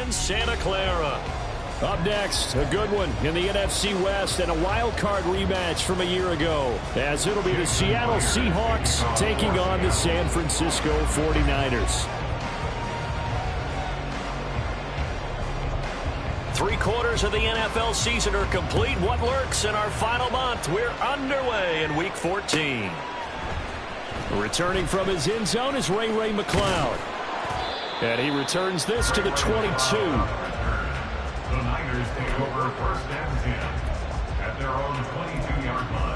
in Santa Clara. Up next, a good one in the NFC West and a wild card rematch from a year ago, as it'll be the Seattle Seahawks taking on the San Francisco 49ers. 3/4 of the NFL season are complete. What lurks in our final month? We're underway in Week 14. Returning from his end zone is Ray McCloud. And he returns this to the 22. The Niners take over first and 10 at their own 22-yard line.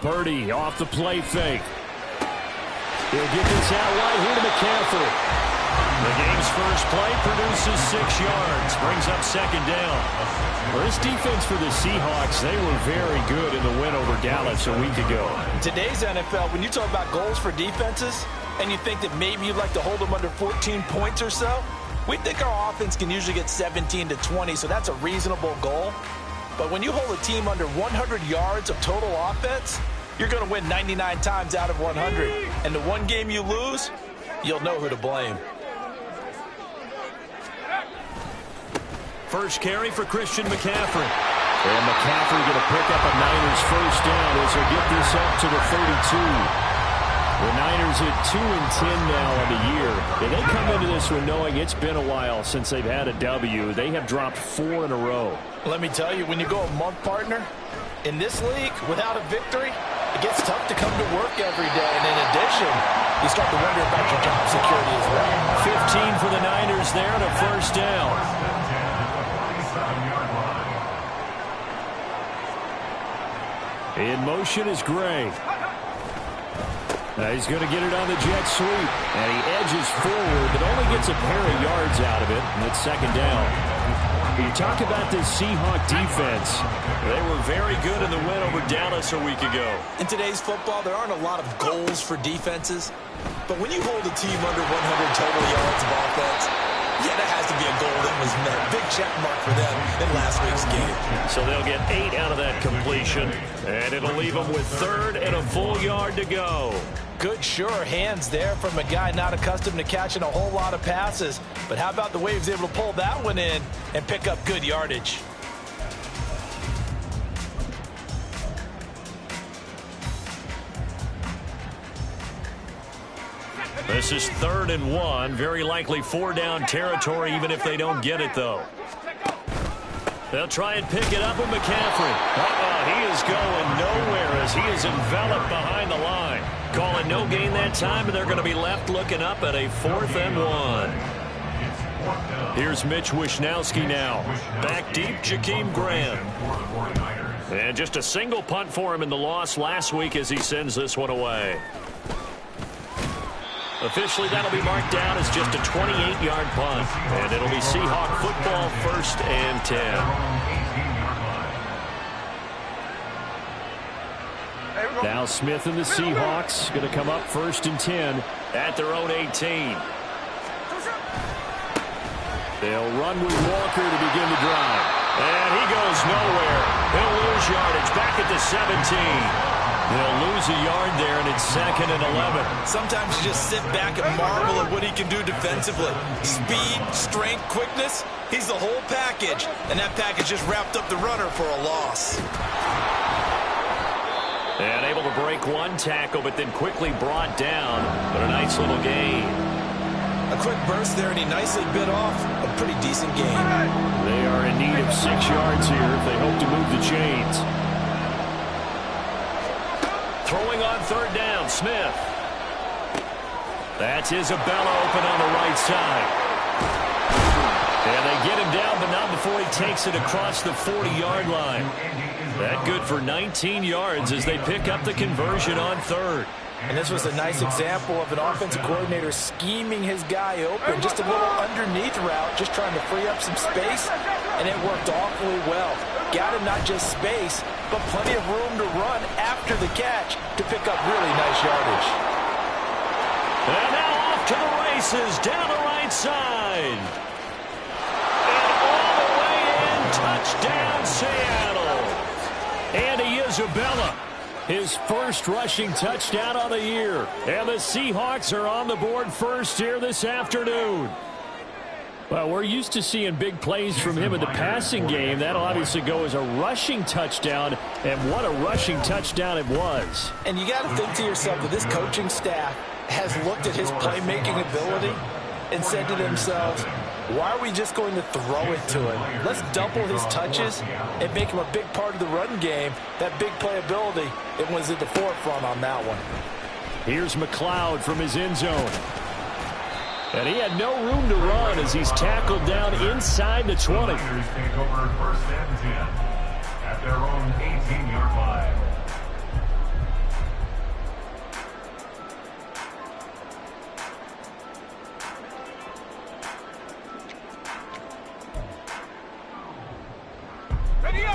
Purdy off the play fake. He'll get this out wide here to McCaffrey. The game's first play produces 6 yards. Brings up second down. For this defense for the Seahawks, they were very good in the win over Dallas a week ago. In today's NFL, when you talk about goals for defenses, and you think that maybe you'd like to hold them under 14 points or so, we think our offense can usually get 17 to 20, so that's a reasonable goal. But when you hold a team under 100 yards of total offense, you're going to win 99 times out of 100. And the one game you lose, you'll know who to blame. First carry for Christian McCaffrey. And McCaffrey going to pick up a Niners first down as they get this up to the 32. The Niners at 2-10 now on the year. And they come into this one knowing it's been a while since they've had a W. They have dropped 4 in a row. Let me tell you, when you go a month, partner, in this league, without a victory, it gets tough to come to work every day. And in addition, you start to wonder about your job security as well. 15 for the Niners there and a first down. In motion is Gray. Now he's going to get it on the jet sweep. And he edges forward, but only gets a pair of yards out of it. And it's second down. You talk about this Seahawk defense. They were very good in the win over Dallas a week ago. In today's football, there aren't a lot of goals for defenses. But when you hold a team under 100 total yards of offense, yeah, that has to be a goal that was met. Big check mark for them in last week's game. So they'll get 8 out of that completion, and it'll leave them with third and a full yard to go. Good, sure hands there from a guy not accustomed to catching a whole lot of passes. But how about the way he was able to pull that one in and pick up good yardage? This is 3rd and 1. Very likely 4-down territory, even if they don't get it, though. They'll try and pick it up with McCaffrey. He is going nowhere as he is enveloped behind the line. Calling no gain that time, and they're going to be left looking up at a 4th and 1. Here's Mitch Wishnowsky now. Back deep, Jakeem Graham. And just a single punt for him in the loss last week as he sends this one away. Officially, that'll be marked down as just a 28-yard punt. And it'll be Seahawk football 1st and 10. Now Smith and the Seahawks going to come up 1st and 10 at their own 18. They'll run with Walker to begin the drive. And he goes nowhere. He'll lose yardage back at the 17. They'll lose a yard there, and it's 2nd and 11. Sometimes you just sit back and marvel at what he can do defensively. Speed, strength, quickness, he's the whole package. And that package just wrapped up the runner for a loss. And able to break one tackle, but then quickly brought down. But a nice little gain. A quick burst there, and he nicely bit off a pretty decent gain. They are in need of 6 yards here if they hope to move the chains. Throwing on 3rd down, Smith. That's Isabella open on the right side. And they get him down, but not before he takes it across the 40-yard line. That good for 19 yards as they pick up the conversion on 3rd. And this was a nice example of an offensive coordinator scheming his guy open. Just a little underneath route, just trying to free up some space, and it worked awfully well. Got him not just space, but plenty of room to run after the catch to pick up really nice yardage. And now off to the races, down the right side. And all the way in, touchdown Seattle. Andy Isabella, his first rushing touchdown of the year. And the Seahawks are on the board first here this afternoon. Well, we're used to seeing big plays from him in the passing game. That'll obviously go as a rushing touchdown, and what a rushing touchdown it was. And you got to think to yourself that this coaching staff has looked at his playmaking ability and said to themselves, why are we just going to throw it to him? Let's double his touches and make him a big part of the run game. That big playability, it was at the forefront on that one. Here's McLeod from his end zone. And he had no room to run as he's tackled down inside the 20. Take over first and 10 at their own 18-yard line.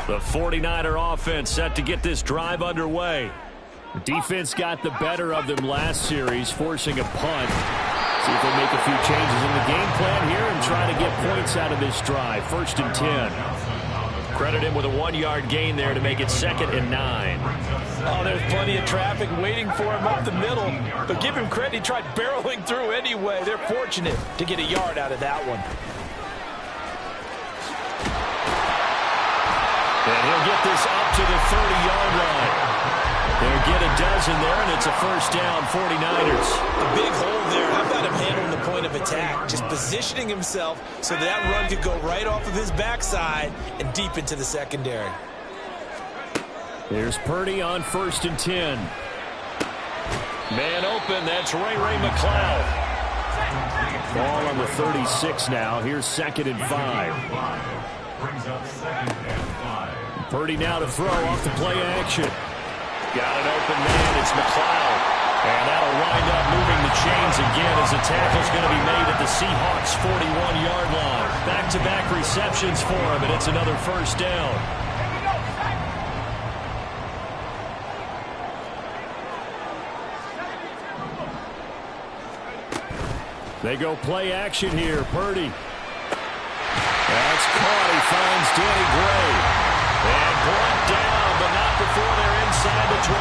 The 49er offense set to get this drive underway. The defense got the better of them last series, forcing a punt. See if they make a few changes in the game plan here and try to get points out of this drive. 1st and 10. Credit him with a 1-yard gain there to make it 2nd and 9. Oh, there's plenty of traffic waiting for him up the middle. But give him credit, he tried barreling through anyway. They're fortunate to get a yard out of that one. And he'll get this up to the 30-yard line. They'll get a dozen there, and it's a first down, 49ers. A big hole there. How about him handling the point of attack? Just positioning himself so that run could go right off of his backside and deep into the secondary. Here's Purdy on 1st and 10. Man open, that's Ray McLeod. Ball on the 36 now. Here's 2nd and 5. Brings up 2nd and 5. Purdy now to throw off the play action. Got an open man, it's McLeod. And that'll wind up moving the chains again as the tackle's going to be made at the Seahawks' 41-yard line. Back-to-back receptions for him, and it's another first down. They go play action here, Purdy. That's caught, he finds Danny Gray. And brought down, but not before they're inside the 25.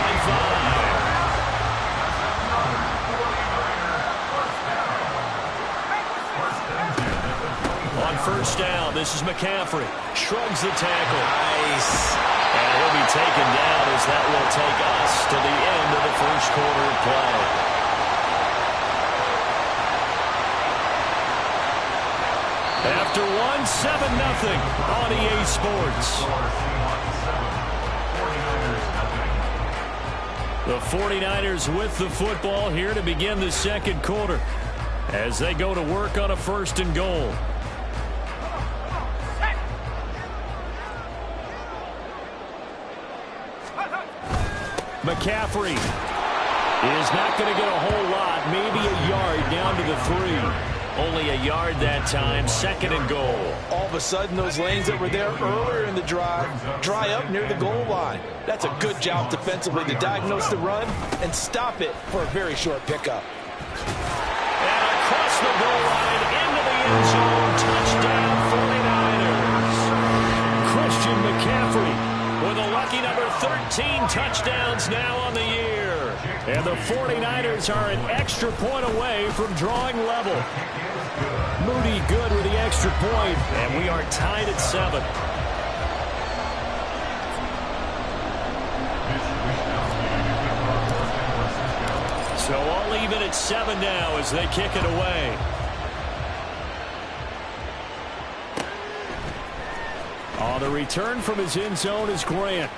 On first down, this is McCaffrey. Shrugs the tackle. Nice. And he'll be taken down as that will take us to the end of the first quarter of play. After one, 7-0 on EA Sports. The 49ers with the football here to begin the second quarter as they go to work on a 1st and goal. McCaffrey is not going to get a whole lot, maybe a yard down to the 3. Only a yard that time, 2nd and goal. All of a sudden, those lanes that were there earlier in the drive dry up near the goal line. That's a good job defensively to diagnose the run and stop it for a very short pickup. And across the goal line into the end zone, touchdown 49ers. Christian McCaffrey with a lucky number 13 touchdowns now on the year. And the 49ers are an extra point away from drawing level. Moody good with the extra point, and we are tied at 7. So all even at 7 now as they kick it away. On the return from his end zone is Grant.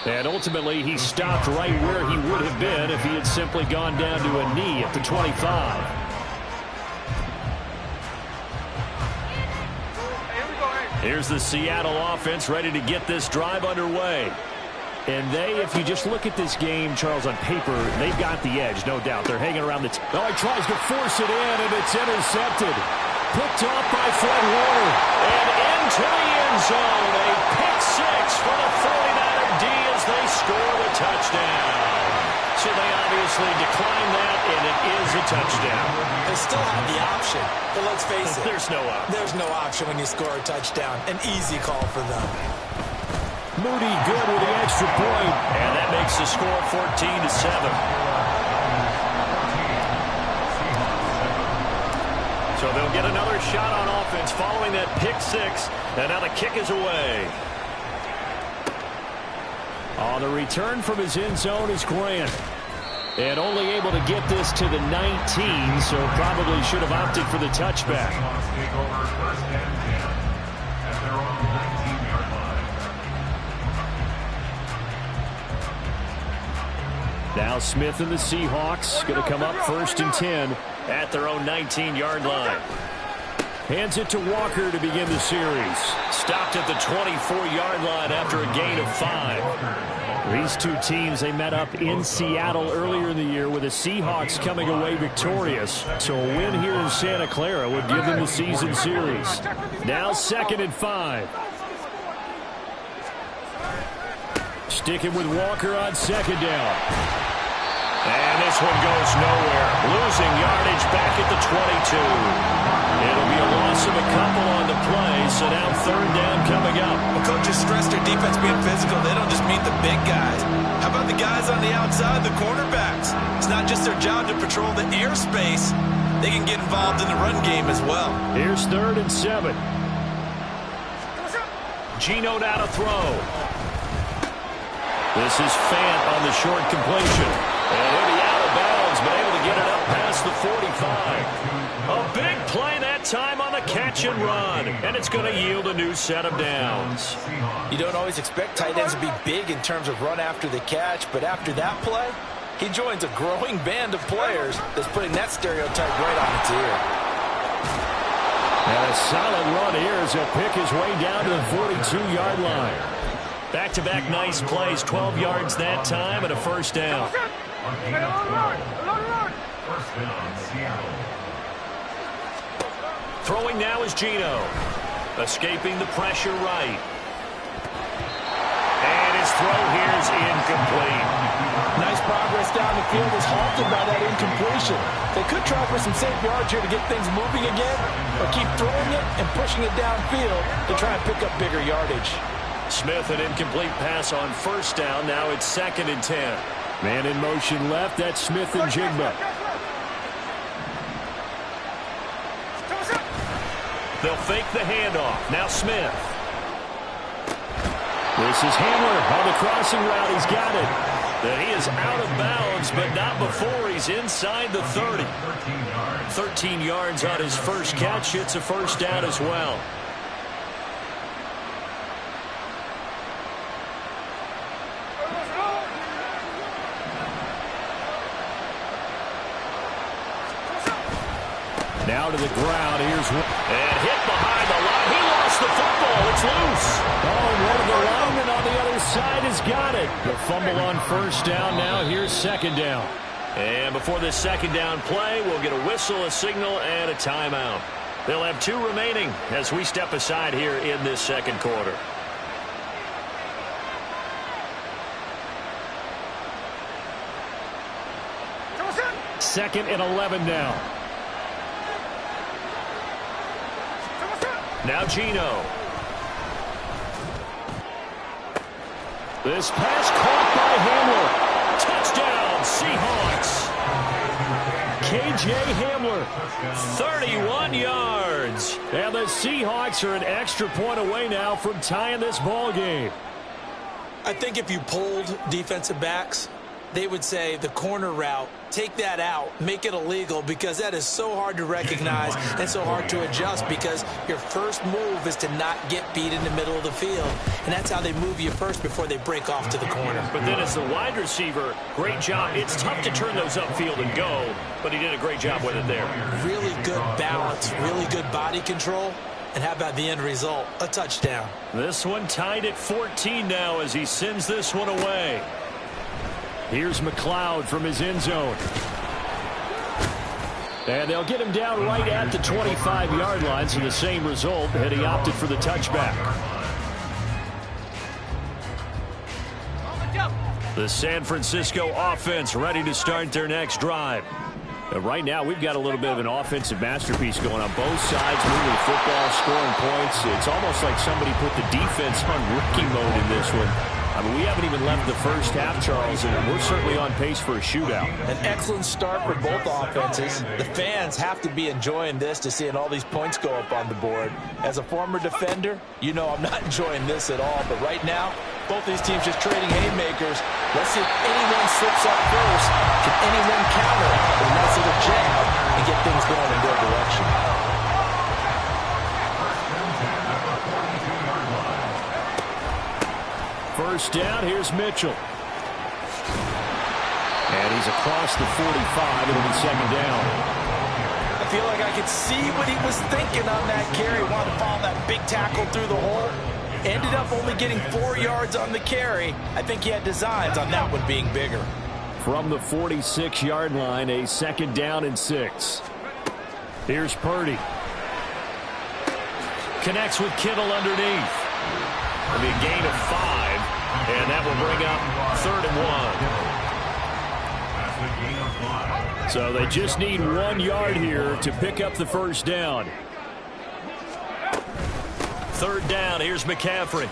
And ultimately, he stopped right where he would have been if he had simply gone down to a knee at the 25. Here's the Seattle offense ready to get this drive underway. And they, if you just look at this game, Charles, on paper, they've got the edge, no doubt. They're hanging around the... Oh, he tries to force it in, and it's intercepted. Picked off by Fred Warner. And into the end zone. A pick six for the 49er D as they score the touchdown. So they obviously decline that, and it is a touchdown. They still have the option, but let's face it. There's no option. There's no option when you score a touchdown. An easy call for them. Moody good with the extra point. And that makes the score 14-7. So they'll get another shot on offense following that pick six. And now the kick is away. On the return from his end zone is Grant. And only able to get this to the 19, so probably should have opted for the touchback. Take over first and 10 at their own 19-yard line. Now Smith and the Seahawks going to come up first and 10 at their own 19-yard line. Hands it to Walker to begin the series. Stopped at the 24-yard line after a gain of 5. These two teams, they met up in Seattle earlier in the year with the Seahawks coming away victorious. So a win here in Santa Clara would give them the season series. Now 2nd and 5. Sticking with Walker on 2nd down. And this one goes nowhere. Losing yardage back at the 22. It'll be a loss of a couple on the play, so now 3rd down coming up. Well, coaches stress their defense being physical. They don't just mean the big guys. How about the guys on the outside, the cornerbacks? It's not just their job to patrol the airspace. They can get involved in the run game as well. Here's 3rd and 7. Geno now to throw. This is Fant on the short completion. And he'll be out of bounds, but able to get it up past the 45. A big play that time on the catch and run. And it's going to yield a new set of downs. You don't always expect tight ends to be big in terms of run after the catch, but after that play, he joins a growing band of players that's putting that stereotype right on its ear. And a solid run here as he'll pick his way down to the 42-yard line. Back-to-back nice plays, 12 yards that time and a 1st down. Throwing now is Geno. Escaping the pressure right. And his throw here is incomplete. Nice progress down the field is halted by that incompletion. They could try for some safe yards here to get things moving again, or keep throwing it and pushing it downfield to try and pick up bigger yardage. Smith, an incomplete pass on 1st down. Now it's 2nd and 10. Man in motion left. That's Smith and Jigba. They'll fake the handoff. Now Smith. This is Hamler on the crossing route. He's got it. And he is out of bounds, but not before he's inside the 30. 13 yards on his first catch. It's a 1st down as well. Now to the ground. Here's one. And hit behind the line. He lost the football. It's loose. Oh, one of the linemen on the other side has got it. The fumble on 1st down. Now here's 2nd down. And before this 2nd down play, we'll get a whistle, a signal, and a timeout. They'll have 2 remaining as we step aside here in this 2nd quarter. Second and 11 now. Now Geno. This pass caught by Hamler. Touchdown, Seahawks. K.J. Hamler. 31 yards. And the Seahawks are an extra point away now from tying this ball game. I think if you polled defensive backs, they would say the corner route, take that out, make it illegal, because that is so hard to recognize and so hard to adjust, because your first move is to not get beat in the middle of the field. And that's how they move you first before they break off to the corner. But then as the wide receiver, great job. It's tough to turn those upfield and go, but he did a great job with it there. Really good balance, really good body control. And how about the end result? A touchdown. This one tied at 14 now as he sends this one away. Here's McLeod from his end zone. And they'll get him down right at the 25-yard line, so the same result, and he opted for the touchback. The San Francisco offense ready to start their next drive. And right now, we've got a little bit of an offensive masterpiece going on both sides, moving the football, scoring points. It's almost like somebody put the defense on rookie mode in this one. I mean, we haven't even left the first half, Charles, and we're certainly on pace for a shootout. An excellent start for both offenses. The fans have to be enjoying this to seeing all these points go up on the board. As a former defender, you know I'm not enjoying this at all. But right now, both these teams just trading haymakers. Let's see if anyone slips up first. Can anyone counter with a nice little jab and get things going in their direction? First down, here's Mitchell. And he's across the 45. It'll be second down. I feel like I could see what he was thinking on that carry. Wanted to follow that big tackle through the hole. Ended up only getting 4 yards on the carry. I think he had designs on that one being bigger. From the 46-yard line, a second down and 6. Here's Purdy. Connects with Kittle underneath. It'll be a gain of 5. And that will bring up 3rd and 1. So they just need 1 yard here to pick up the first down. 3rd down, here's McCaffrey.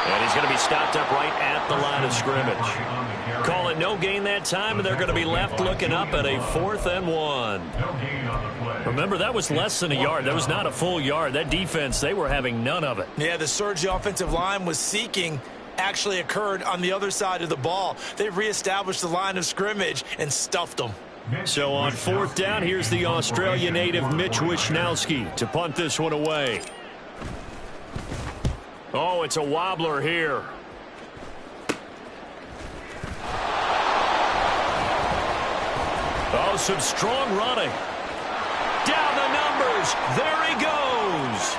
And he's going to be stopped up right at the line of scrimmage. Call it no gain that time, and they're going to be left looking up at a 4th and 1. Remember, that was less than a yard. That was not a full yard. That defense, they were having none of it. Yeah, the surge the offensive line was seeking actually occurred on the other side of the ball. They reestablished the line of scrimmage and stuffed them. So on 4th down, here's the Australia native Mitch Wishnowsky to punt this one away. Oh, it's a wobbler here. Oh, some strong running. Down the numbers. There he goes.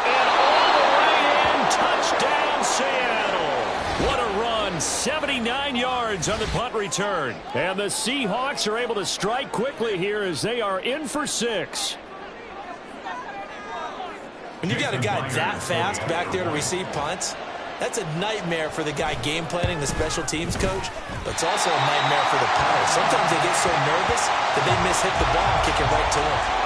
And all the way in. Touchdown, Seattle. What a run. 79 yards on the punt return. And the Seahawks are able to strike quickly here as they are in for 6. When you got a guy that fast back there to receive punts, that's a nightmare for the guy game planning, the special teams coach, but it's also a nightmare for the punter. Sometimes they get so nervous that they miss hit the ball and kick it right to him.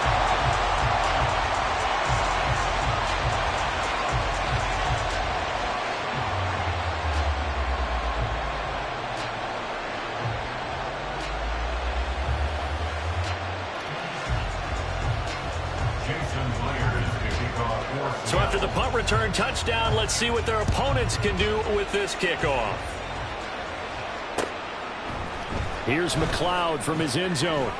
So after the punt return touchdown, let's see what their opponents can do with this kickoff. Here's McLeod from his end zone.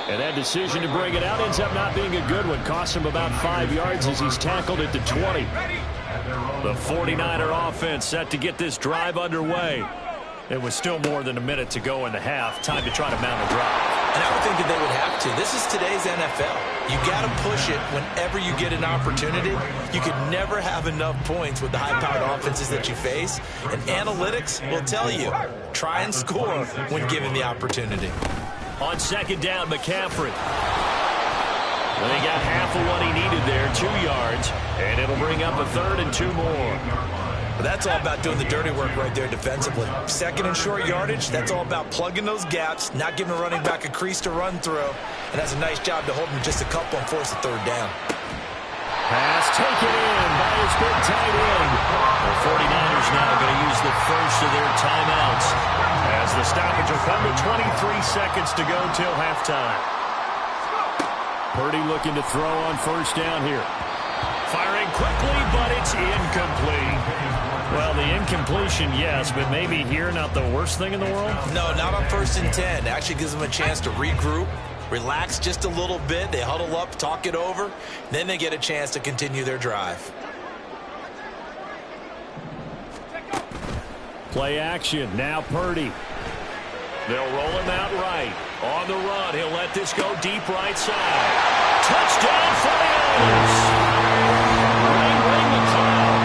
And that decision to bring it out ends up not being a good one. Cost him about 5 yards as he's tackled at the 20. The 49er offense set to get this drive underway. It was still more than a minute to go in the half. Time to try to mount a drive. And I would think that they would have to. This is today's NFL. You got to push it whenever you get an opportunity. You could never have enough points with the high-powered offenses that you face. And analytics will tell you, try and score when given the opportunity. On 2nd down, McCaffrey. Well, he got half of what he needed there, 2 yards. And it'll bring up a 3rd and 2 more. But that's all about doing the dirty work right there defensively. 2nd and short yardage, that's all about plugging those gaps, not giving a running back a crease to run through. And that's a nice job to hold him just a couple and force the 3rd down. Pass taken in by his big tight end. The 49ers now going to use the first of their timeouts as the stoppage will come with 23 seconds to go till halftime. Purdy looking to throw on 1st down here. Firing quickly, but it's incomplete. Well, the incompletion, yes, but maybe here not the worst thing in the world? No, not on 1st and 10. It actually gives them a chance to regroup, relax just a little bit. They huddle up, talk it over. Then they get a chance to continue their drive. Play action. Now Purdy. They'll roll him out right. On the run, he'll let this go deep right side. Touchdown, 49ers! Ray McCloud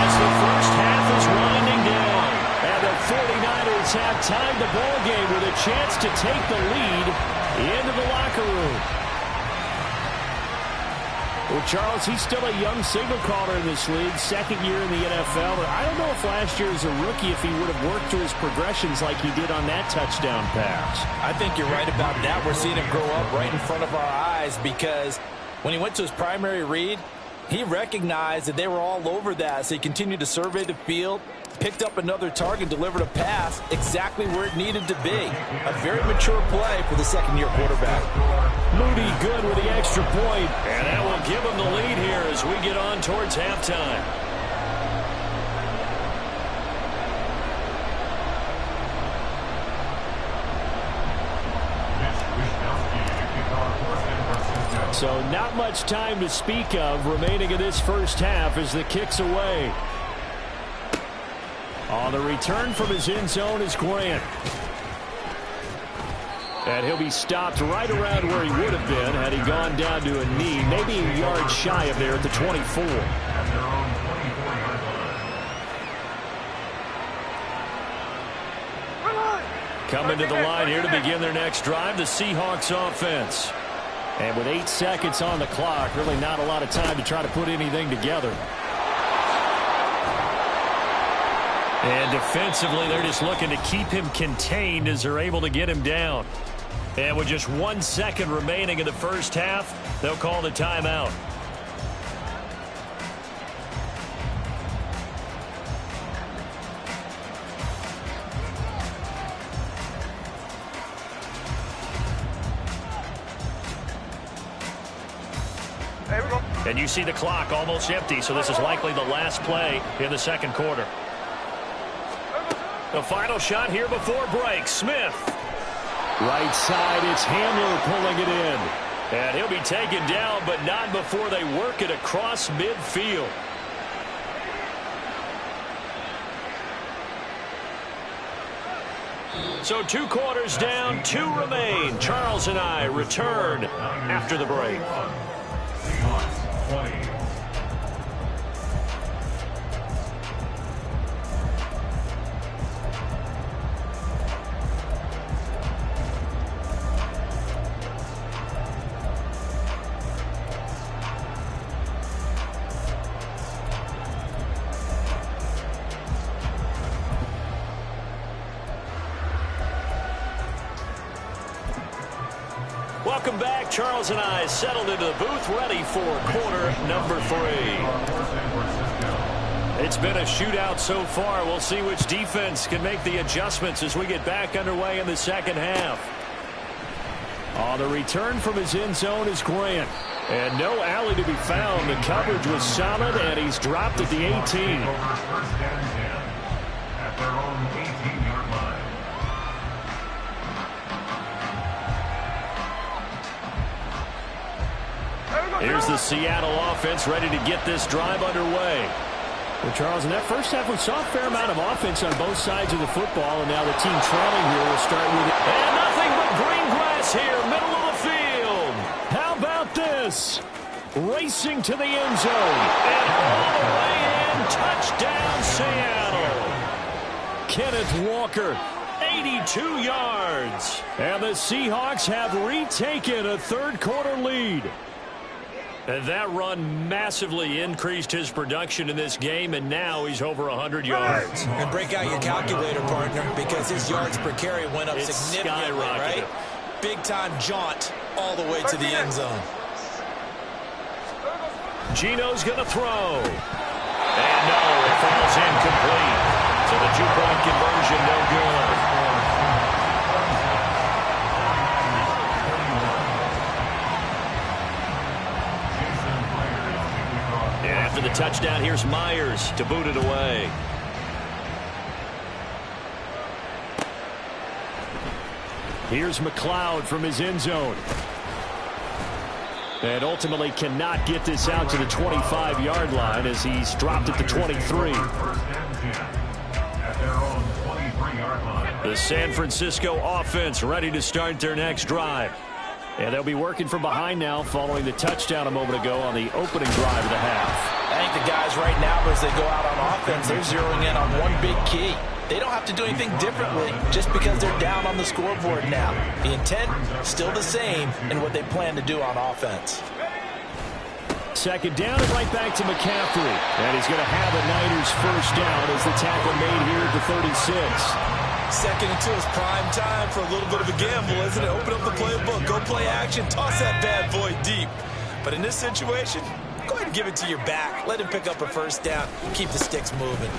as the first half is winding down. And the 49ers have tied the ball game with a chance to take the lead into the locker room. Well, Charles, he's still a young signal caller in this league, second year in the NFL. But I don't know if last year as a rookie if he would have worked through his progressions like he did on that touchdown pass. I think you're right about that. We're seeing him grow up right in front of our eyes because when he went to his primary read, he recognized that they were all over that. So he continued to survey the field, picked up another target, delivered a pass exactly where it needed to be. A very mature play for the second-year quarterback. Moody good with the extra point, and that will give him the lead here as we get on towards halftime. So not much time to speak of remaining in this first half as the kick's away. On the return from his end zone is Grant. And he'll be stopped right around where he would have been had he gone down to a knee, maybe a yard shy of there at the 24. Coming to the line here to begin their next drive, the Seahawks offense. And with 8 seconds on the clock, really not a lot of time to try to put anything together. And defensively, they're just looking to keep him contained as they're able to get him down. And with just 1 second remaining in the first half, they'll call the timeout. And you see the clock almost empty, so this is likely the last play in the second quarter. The final shot here before break. Smith. Right side, it's Hamler pulling it in. And he'll be taken down, but not before they work it across midfield. So 2 quarters down, 2 remain. Charles and I return after the break. Seahawks 20. Welcome back. Charles and I settled into the booth, ready for quarter number 3. It's been a shootout so far. We'll see which defense can make the adjustments as we get back underway in the second half. On the return from his end zone is Grant. And no alley to be found. The coverage was solid, and he's dropped at the 18. At their own 18-yard line. Here's the Seattle offense ready to get this drive underway. Well, Charles, in that first half, we saw a fair amount of offense on both sides of the football, and now the team trailing here will start with it. And nothing but green grass here, middle of the field. How about this? Racing to the end zone. And all the way in, touchdown Seattle. Kenneth Walker, 82 yards. And the Seahawks have retaken a third-quarter lead. And that run massively increased his production in this game, and now he's over 100 yards. And break out your calculator, partner, because his yards per carry went up significantly, right? Big-time jaunt all the way to the end zone. Geno's going to throw. And no, it falls incomplete. So the 2-point conversion no good. After the touchdown, here's Myers to boot it away. Here's McCloud from his end zone. And ultimately cannot get this out to the 25-yard line as he's dropped at the 23. At their own 23-yard line. The San Francisco offense ready to start their next drive. And they'll be working from behind now following the touchdown a moment ago on the opening drive of the half. I think the guys right now, as they go out on offense, they're zeroing in on one big key. They don't have to do anything differently just because they're down on the scoreboard now. The intent, still the same in what they plan to do on offense. Second down and right back to McCaffrey. And he's going to have a Niners first down as the tackle made here at the 36. Second and 2 is prime time for a little bit of a gamble, isn't it? Open up the playbook, go play action, toss that bad boy deep. But in this situation, go ahead and give it to your back. Let him pick up a first down. Keep the sticks moving.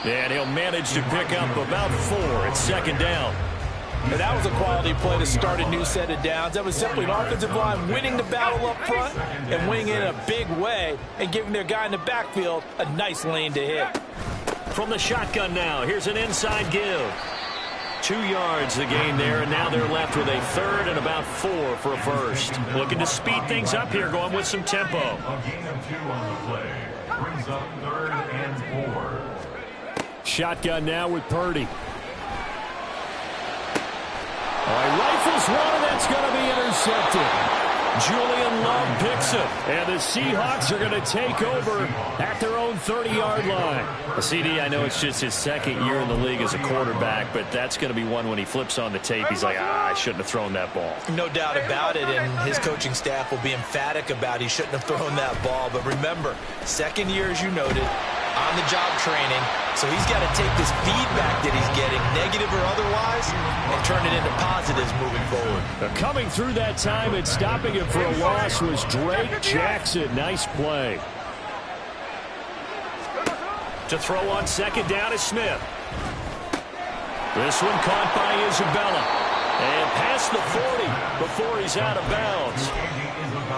And he'll manage to pick up about 4 at second down. And that was a quality play to start a new set of downs. That was simply an offensive line winning the battle up front and winning it in a big way and giving their guy in the backfield a nice lane to hit. From the shotgun now, here's an inside give. 2 yards the gain there, and now they're left with a third and about 4 for a first. Looking to speed things up here, going with some tempo. A gain of 2 on the play. Brings up 3rd and 4. Shotgun now with Purdy. All right, rifles one, and that's going to be intercepted. Julian Love picks it. And the Seahawks are going to take over at their own 30-yard line. CD, I know it's just his second year in the league as a quarterback, but that's going to be one when he flips on the tape. He's like, I shouldn't have thrown that ball. No doubt about it, and his coaching staff will be emphatic about he shouldn't have thrown that ball. But remember, second year, as you noted, on-the-job training, so he's got to take this feedback that he's getting, negative or otherwise, and turn it into positives moving forward. Coming through that time and stopping him for a loss was Drake Jackson. Nice play. To throw on second down is Smith. This one caught by Isabella. And past the 40 before he's out of bounds.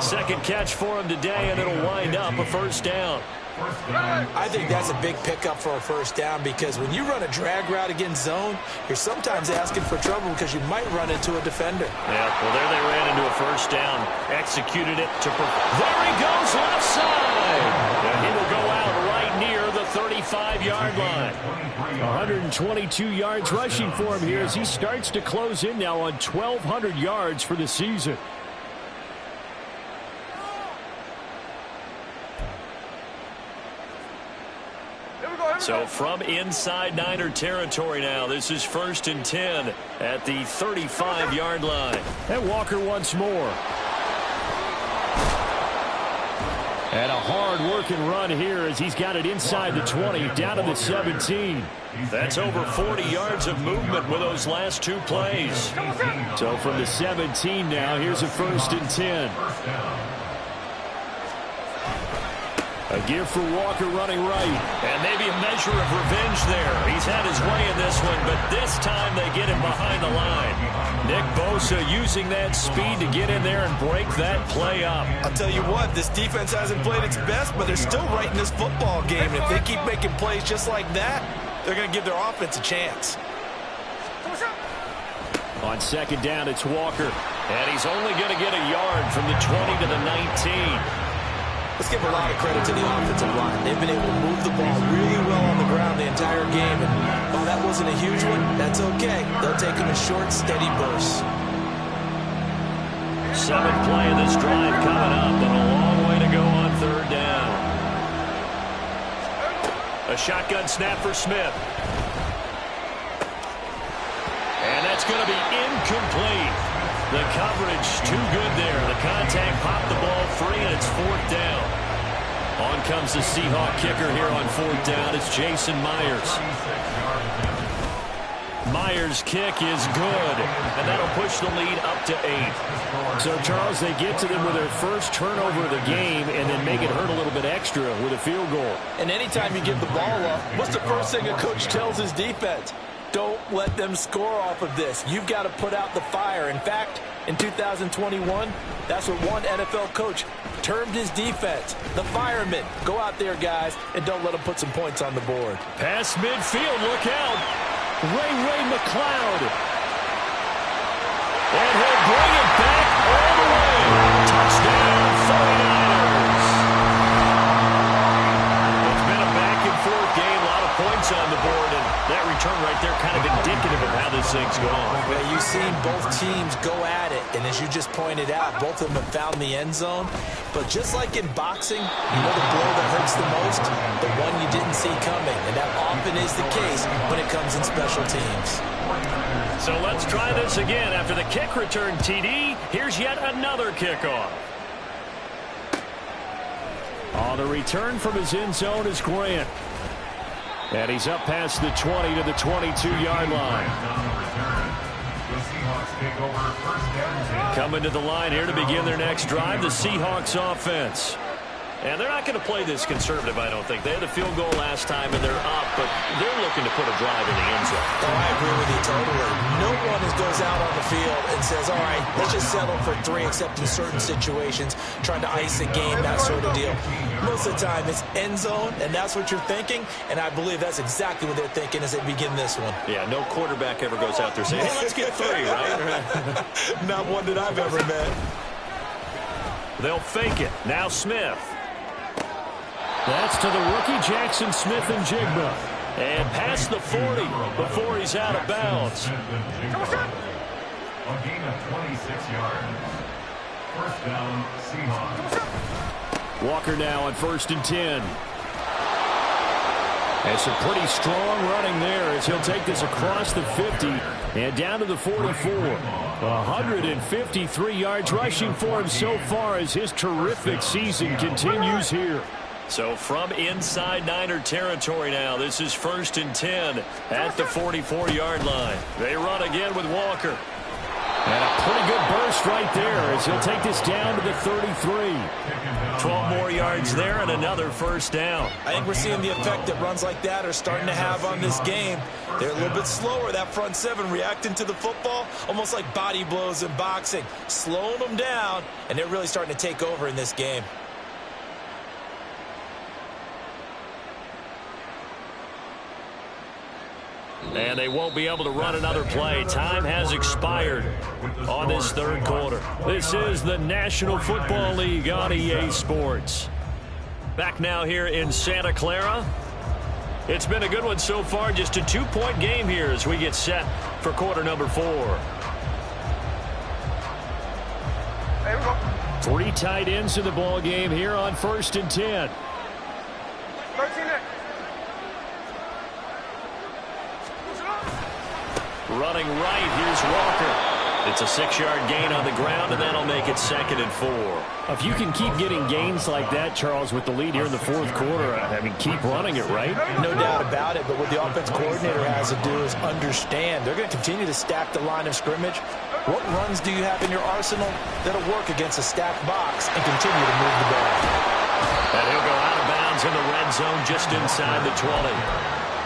Second catch for him today, and it'll wind up a first down. I think that's a big pickup for a first down because when you run a drag route against zone, you're sometimes asking for trouble because you might run into a defender. Yeah, well, there they ran into a first down. Executed it to... There he goes, left side! And he will go out right near the 35-yard line. 122 yards rushing for him here as he starts to close in now on 1,200 yards for the season. So from inside Niner territory now, this is 1st and 10 at the 35-yard line. And Walker once more. And a hard-working run here as he's got it inside the 20, down to the 17. That's over 40 yards of movement with those last 2 plays. So from the 17 now, here's a 1st and 10. A give for Walker running right. And maybe a measure of revenge there. He's had his way in this one, but this time they get him behind the line. Nick Bosa using that speed to get in there and break that play up. I'll tell you what, this defense hasn't played its best, but they're still right in this football game. And if they keep making plays just like that, they're going to give their offense a chance. On second down, it's Walker. And he's only going to get a yard from the 20 to the 19. Let's give a lot of credit to the offensive line. They've been able to move the ball really well on the ground the entire game. And while that wasn't a huge one, that's okay. They'll take them in short, steady bursts. 7th play of this drive coming up, and a long way to go on 3rd down. A shotgun snap for Smith. And that's going to be incomplete. The coverage too good there. The contact popped the ball free, and it's 4th down. On comes the Seahawk kicker here on 4th down. It's Jason Myers. Myers' kick is good, and that'll push the lead up to 8. So, Charles, they get to them with their first turnover of the game and then make it hurt a little bit extra with a field goal. And anytime you give the ball up, what's the first thing a coach tells his defense? Don't let them score off of this. You've got to put out the fire. In fact, in 2021, that's what one NFL coach termed his defense. The firemen. Go out there, guys, and don't let them put some points on the board. Pass midfield. Look out. Ray McLeod. And he'll bring it back all the way. Touchdown, 49ers. It's been a back-and-forth game. A lot of points on the board, and that return right there, kind of indicative of how this thing's going. Well, you've seen both teams go at it, and as you just pointed out, both of them have found the end zone. But just like in boxing, you know the blow that hurts the most? The one you didn't see coming, and that often is the case when it comes in special teams. So let's try this again. After the kick return TD, here's yet another kickoff. On the return from his end zone is Grant. And he's up past the 20 to the 22-yard line. Coming to the line here to begin their next drive, the Seahawks offense. And they're not going to play this conservative, I don't think. They had a field goal last time, and they're up, but they're looking to put a drive in the end zone. Oh, I agree with you totally. No one goes out on the field and says, all right, let's just settle for 3, except in certain situations, trying to ice a game, that sort of deal. Most of the time, it's end zone, and that's what you're thinking, and I believe that's exactly what they're thinking as they begin this one. Yeah, no quarterback ever goes out there saying, hey, let's get 3, right? Not one that I've ever met. They'll fake it. Now Smith. That's to the rookie, Jackson Smith and Jigba. And past the 40 before he's out of bounds. A gain of 26 yards. First down, Seahawks. Walker now on 1st and 10. And some pretty strong running there as he'll take this across the 50 and down to the 44. 153 yards rushing for him so far as his terrific season continues here. So from inside Niner territory now, this is 1st and 10 at the 44-yard line. They run again with Walker. And a pretty good burst right there as he'll take this down to the 33. 12 more yards there and another first down. I think we're seeing the effect that runs like that are starting to have on this game. They're a little bit slower, that front 7, reacting to the football, almost like body blows in boxing, slowing them down, and they're really starting to take over in this game. And they won't be able to run another play. Time has expired on this 3rd quarter. This is the National Football League on EA Sports. Back now here in Santa Clara. It's been a good one so far. Just a 2-point game here as we get set for quarter number 4. 3 tight ends in the ball game here on 1st and 10. 13 it. Running right, here's Walker. It's a 6-yard gain on the ground, and that'll make it 2nd and 4. If you can keep getting gains like that, Charles, with the lead here in the 4th quarter, I mean, keep running it, right? No doubt about it, but what the offense coordinator has to do is understand they're going to continue to stack the line of scrimmage. What runs do you have in your arsenal that'll work against a stacked box and continue to move the ball? And he'll go out of bounds in the red zone just inside the 20.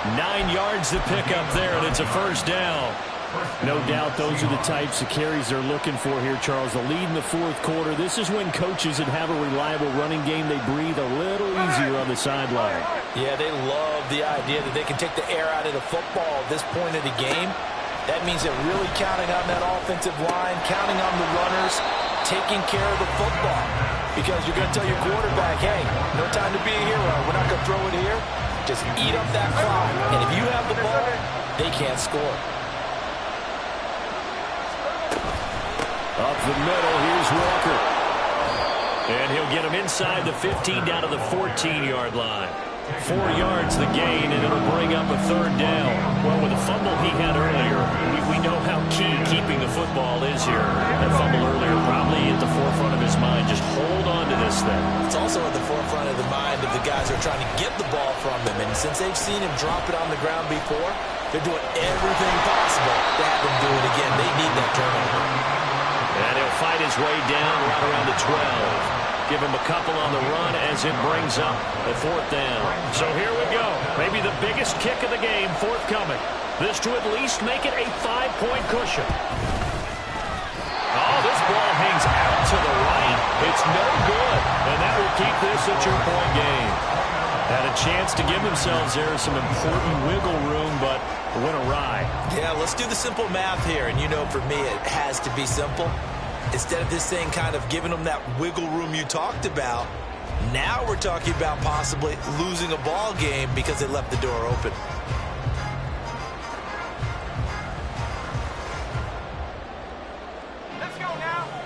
9 yards to pick up there, and it's a first down. No doubt those are the types of carries they're looking for here, Charles. The lead in the 4th quarter. This is when coaches that have a reliable running game, they breathe a little easier on the sideline. Yeah, they love the idea that they can take the air out of the football at this point of the game. That means they're really counting on that offensive line, counting on the runners, taking care of the football. Because you're going to tell your quarterback, hey, no time to be a hero. We're not going to throw it here. Just eat up that clock. And if you have the ball, they can't score. Up the middle, here's Walker. And he'll get him inside the 15 down to the 14-yard line. 4 yards the gain, and it'll bring up a 3rd down. Well, with the fumble he had earlier, we know how key keeping the football is here. That fumble earlier probably at the forefront of his mind. Just hold on to this thing. It's also at the forefront of the mind of the guys who are trying to get the ball from him. And since they've seen him drop it on the ground before, they're doing everything possible to have him do it again. They need that turnover. And he'll fight his way down right around the 12. Give him a couple on the run as it brings up a 4th down. So here we go. Maybe the biggest kick of the game forthcoming. This to at least make it a 5-point cushion. Oh, this ball hangs out to the right. It's no good. And that will keep this a 2-point game. Had a chance to give themselves there some important wiggle room, but went awry. Yeah, let's do the simple math here. And you know, for me, it has to be simple. Instead of this thing kind of giving them that wiggle room you talked about, now we're talking about possibly losing a ball game because they left the door open.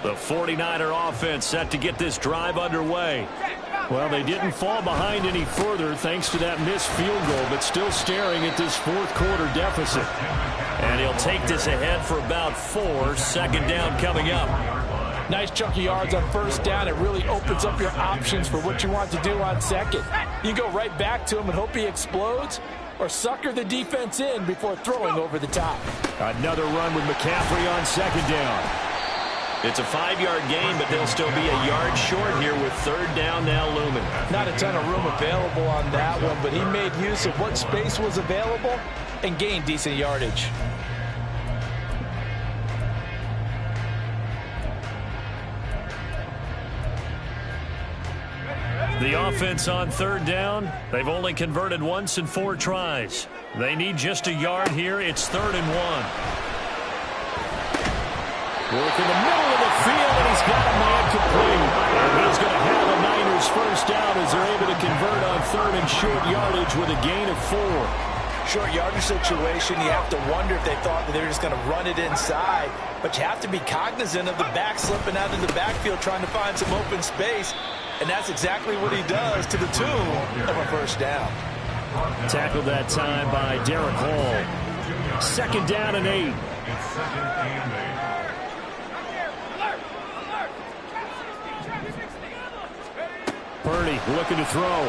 The 49er offense set to get this drive underway. Well, they didn't fall behind any further thanks to that missed field goal, but still staring at this fourth quarter deficit. And he'll take this ahead for about 4. Second down coming up. Nice chunk of yards on first down. It really opens up your options for what you want to do on second. You go right back to him and hope he explodes, or sucker the defense in before throwing over the top. Another run with McCaffrey on second down. It's a 5-yard gain, but they'll still be a yard short here with third down now looming. Not a ton of room available on that one, but he made use of what space was available and gained decent yardage. The offense on third down, they've only converted once in 4 tries. They need just a yard here. It's 3rd and 1. Work in the middle of the field, and he's got a man complete. And he's going to have the Niners first down as they're able to convert on 3rd and short yardage with a gain of 4. Short yardage situation, you have to wonder if they thought that they were just going to run it inside. But you have to be cognizant of the back slipping out of the backfield trying to find some open space. And that's exactly what he does, to the tune of a first down. Tackled that time by Derek Hall. Second down and 8. It's second and 8. Purdy looking to throw.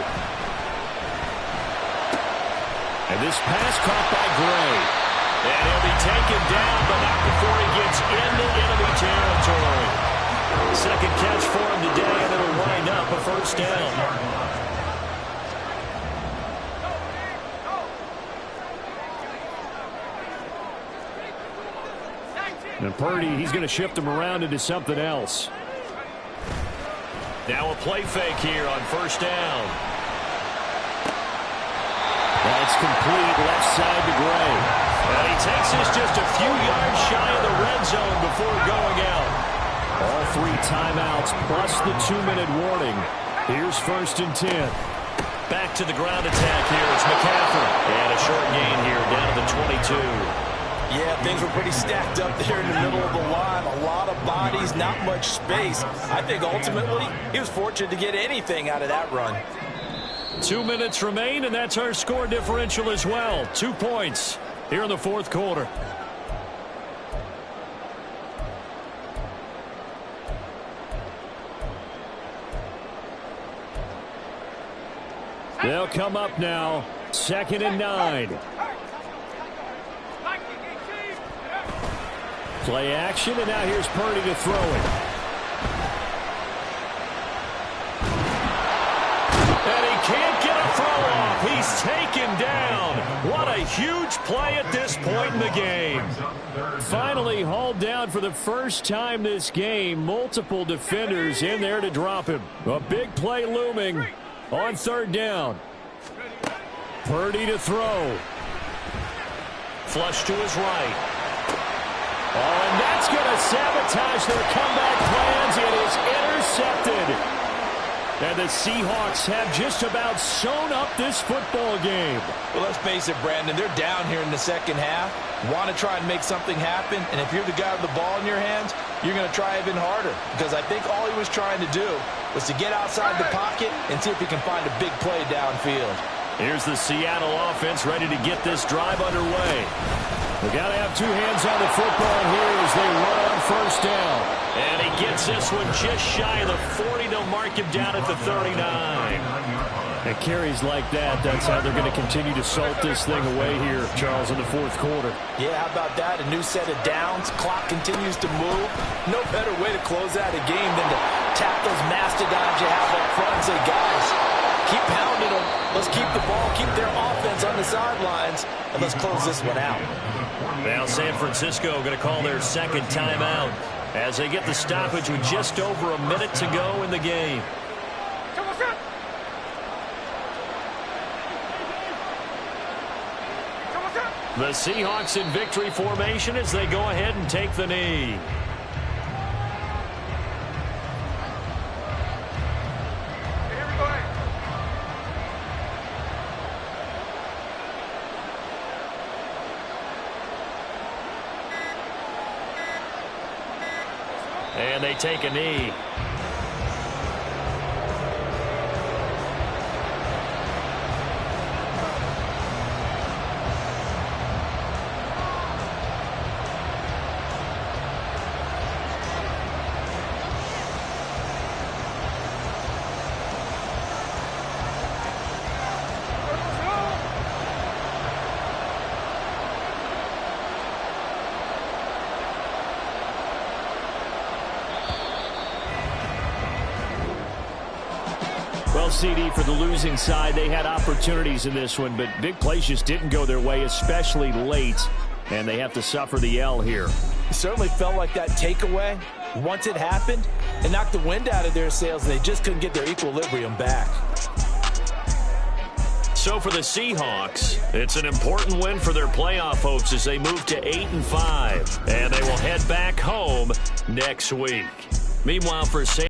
And this pass caught by Gray. And he'll be taken down, but not before he gets into enemy territory. Second catch for him today, and it'll wind up a first down. And Purdy, he's going to shift him around into something else. Now a play fake here on first down. That's complete left side to Gray. And he takes this just a few yards shy of the red zone before going out. All 3 timeouts plus the 2-minute warning. Here's 1st and 10. Back to the ground attack here. It's McCaffrey. And a short gain here down to the 22. Yeah, things were pretty stacked up there in the middle of the line. A lot of bodies, not much space. I think ultimately he was fortunate to get anything out of that run. 2 minutes remain, and that's our score differential as well. 2 points here in the fourth quarter. They'll come up now. 2nd and 9. Play action, and now here's Purdy to throw it. And he can't get a throw off. He's taken down. What a huge play at this point in the game. Finally hauled down for the first time this game. Multiple defenders in there to drop him. A big play looming on 3rd down. Purdy to throw. Flush to his right. Oh, and that's going to sabotage their comeback plans. It is intercepted. And the Seahawks have just about sewn up this football game. Well, let's face it, Brandon, they're down here in the second half. Want to try and make something happen, and if you're the guy with the ball in your hands, you're going to try even harder. Because I think all he was trying to do was to get outside the pocket and see if he can find a big play downfield. Here's the Seattle offense ready to get this drive underway. They got to have 2 hands on the football here as they run on first down. And he gets this one just shy of the 40. They'll mark him down at the 39. And carries like that, that's how they're going to continue to salt this thing away here, Charles, in the fourth quarter. Yeah, how about that? A new set of downs. Clock continues to move. No better way to close out a game than to tap those mastodons you have up front and say, guys, keep pounding them. Let's keep the ball, keep their offense on the sidelines, and let's close this one out. Now San Francisco going to call their second timeout as they get the stoppage with just over a minute to go in the game. The Seahawks in victory formation as they go ahead and take the knee. And they take a knee. Well, CD, for the losing side, they had opportunities in this one, but big plays just didn't go their way, especially late, and they have to suffer the L here. It certainly felt like that takeaway, once it happened, it knocked the wind out of their sails, and they just couldn't get their equilibrium back. So for the Seahawks, it's an important win for their playoff hopes as they move to 8-5, and they will head back home next week. Meanwhile, for